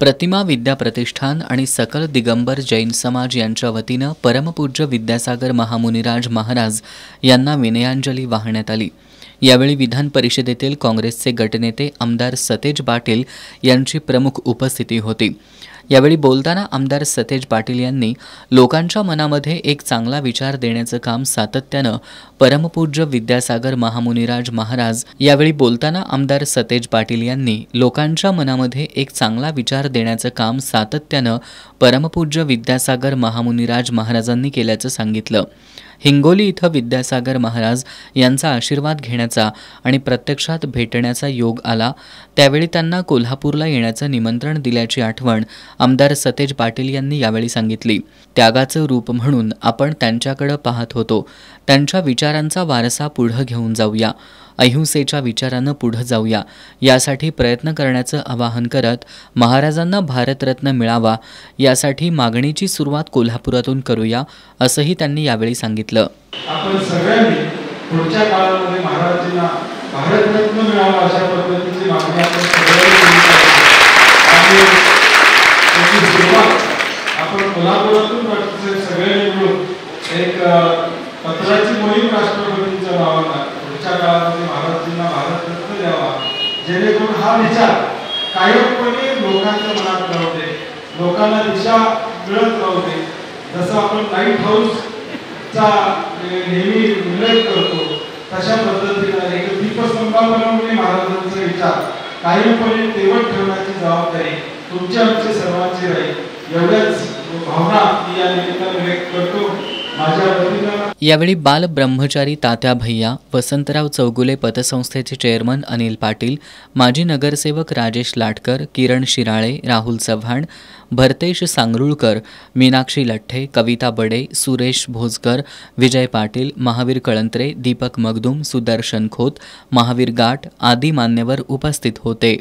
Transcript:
प्रतिमा विद्या प्रतिष्ठान आणि सकल दिगंबर जैन समाज यांच्या वतीनं परमपूज्य विद्यासागर महामुनिराज महाराज यांना विनयांजली वाहण्यात आली। यावेळी विधान परिषदेतील काँग्रेसचे गटनेते आमदार सतेज पाटील यांची प्रमुख उपस्थिती होती। यावेळी बोलताना आमदार सतेज पाटील यांनी लोकांच्या मनामध्ये एक चांगला विचार देण्याचं काम सातत्यानं परमपूज्य विद्यासागर महामुनिराज महाराज यावेळी बोलताना आमदार सतेज पाटील यांनी लोकांच्या मनामध्ये एक चांगला विचार देण्याचं काम सातत्यानं परमपूज्य विद्यासागर महामुनिराज महाराजांनी केल्याचं सांगितलं। हिंगोली इथं विद्यासागर महाराज यांचा आशीर्वाद घेण्याचा आणि प्रत्यक्षात भेटण्याचा योग आला, त्यावेळी त्यांना कोल्हापूरला येण्याचं निमंत्रण दिल्याची आठवण आमदार सतेज पाटील यांनी यावेळी सांगितली। त्यागाचं रूप म्हणून आपण त्यांच्याकडे पाहत होतो। त्यांच्या विचारांचा वारसा पुढे घेऊन जाऊया, अहिंसेच्या विचारानं पुढे जाऊया, यासाठी प्रयत्न करण्याचं आवाहन करत महाराजांना भारतरत्न मिळावा यासाठी मागणीची सुरुवात कोल्हापुरातून करूया, असंही त्यांनी यावेळी सांगितलं। आपण सगळ्यांनी पुढच्या काळामध्ये महाराजांना भारतरत्न मिळावा अशा पद्धतीची मागणी आपण सगळ्यांनी आपण कोल्हापुरातून सगळ्यांनी मिळून एक पत्राची मोहीम राष्ट्रपतींच्या नावानं पुढच्या काळामध्ये महाराजांना भारतरत्न द्यावा, जेणेकरून हा विचार कायमपणे लोकांच्या मनात राहू दे, लोकांना दिशा मिळत राहू दे। जसं आपण लाईट हाऊसचा नेहमी उल्लेख करतो तशा पद्धतीने एक दीपस्तंभा बनवणे महाराजांचा विचार कायमपणे तेवत ठेवण्याची जबाबदारी तुमची आमची सर्वांची राहील, एवढ्याच भावना मी या निमित्ताने व्यक्त करतो। यावेळी बाल ब्रह्मचारी तात्या भैया, वसंतराव चौगुले पतसंस्थेचे चेअरमन अनिल पाटील, माजी नगरसेवक राजेश लाटकर, किरण शिराळे, राहुल चव्हाण, भरतेश सांगरुळकर, मीनाक्षी लठ्ठे, कविता बडे, सुरेश भोजकर, विजय पाटील, महावीर कळंत्रे, दीपक मगदूम, सुदर्शन खोत, महावीर गाठ आदी मान्यवर उपस्थित होते।